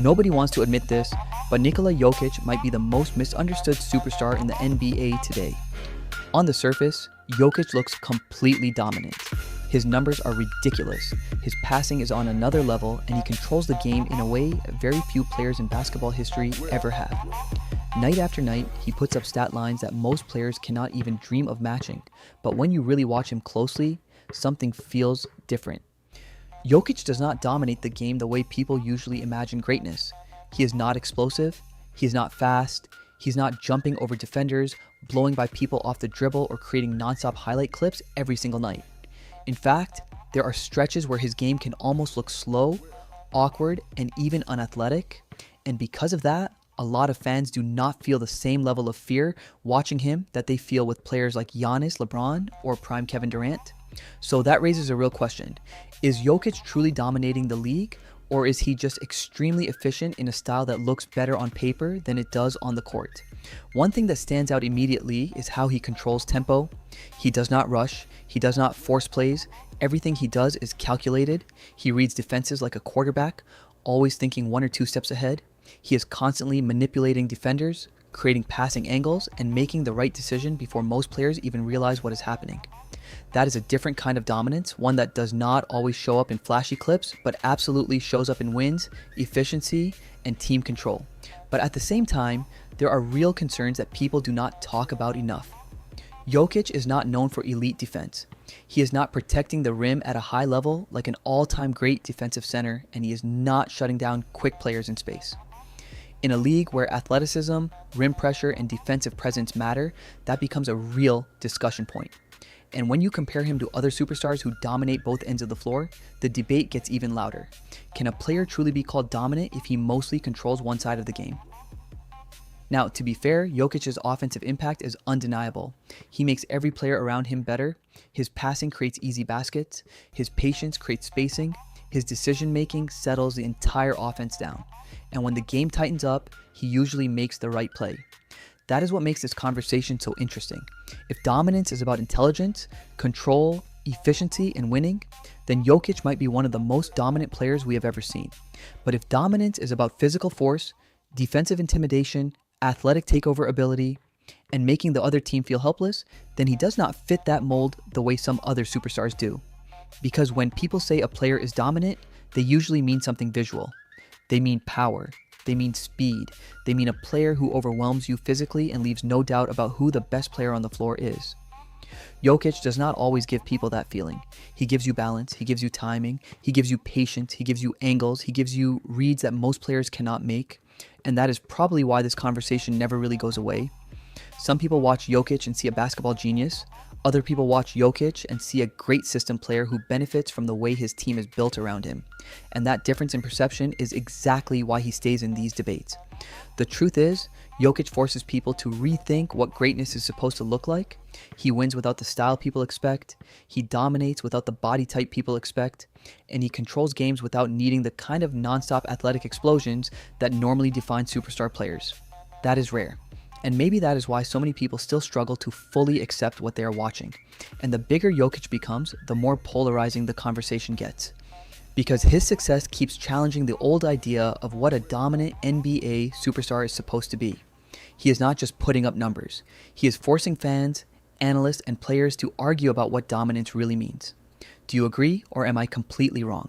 Nobody wants to admit this, but Nikola Jokic might be the most misunderstood superstar in the NBA today. On the surface, Jokic looks completely dominant. His numbers are ridiculous, his passing is on another level, and he controls the game in a way very few players in basketball history ever have. Night after night, he puts up stat lines that most players cannot even dream of matching, but when you really watch him closely, something feels different. Jokic does not dominate the game the way people usually imagine greatness. He is not explosive, he is not fast, he's not jumping over defenders, blowing by people off the dribble, or creating nonstop highlight clips every single night. In fact, there are stretches where his game can almost look slow, awkward, and even unathletic, and because of that, a lot of fans do not feel the same level of fear watching him that they feel with players like Giannis, LeBron, or prime Kevin Durant. So that raises a real question. Is Jokic truly dominating the league, or is he just extremely efficient in a style that looks better on paper than it does on the court? One thing that stands out immediately is how he controls tempo. He does not rush, he does not force plays, everything he does is calculated. He reads defenses like a quarterback, always thinking one or two steps ahead. He is constantly manipulating defenders, creating passing angles, and making the right decision before most players even realize what is happening. That is a different kind of dominance, one that does not always show up in flashy clips, but absolutely shows up in wins, efficiency, and team control. But at the same time, there are real concerns that people do not talk about enough. Jokic is not known for elite defense. He is not protecting the rim at a high level like an all-time great defensive center, and he is not shutting down quick players in space. In a league where athleticism, rim pressure, and defensive presence matter, that becomes a real discussion point. And when you compare him to other superstars who dominate both ends of the floor, the debate gets even louder. Can a player truly be called dominant if he mostly controls one side of the game? Now, to be fair, Jokic's offensive impact is undeniable. He makes every player around him better. His passing creates easy baskets. His patience creates spacing. His decision-making settles the entire offense down. And when the game tightens up, he usually makes the right play. That is what makes this conversation so interesting. If dominance is about intelligence, control, efficiency, and winning, then Jokic might be one of the most dominant players we have ever seen. But if dominance is about physical force, defensive intimidation, athletic takeover ability, and making the other team feel helpless, then he does not fit that mold the way some other superstars do. Because when people say a player is dominant, they usually mean something visual. They mean power. They mean speed. They mean a player who overwhelms you physically and leaves no doubt about who the best player on the floor is. Jokic does not always give people that feeling. He gives you balance, he gives you timing, he gives you patience, he gives you angles, he gives you reads that most players cannot make. And that is probably why this conversation never really goes away. Some people watch Jokic and see a basketball genius. Other people watch Jokic and see a great system player who benefits from the way his team is built around him. And that difference in perception is exactly why he stays in these debates. The truth is, Jokic forces people to rethink what greatness is supposed to look like. He wins without the style people expect. He dominates without the body type people expect. And he controls games without needing the kind of nonstop athletic explosions that normally define superstar players. That is rare. And maybe that is why so many people still struggle to fully accept what they are watching. And the bigger Jokic becomes, the more polarizing the conversation gets. Because his success keeps challenging the old idea of what a dominant NBA superstar is supposed to be. He is not just putting up numbers. He is forcing fans, analysts, and players to argue about what dominance really means. Do you agree, or am I completely wrong?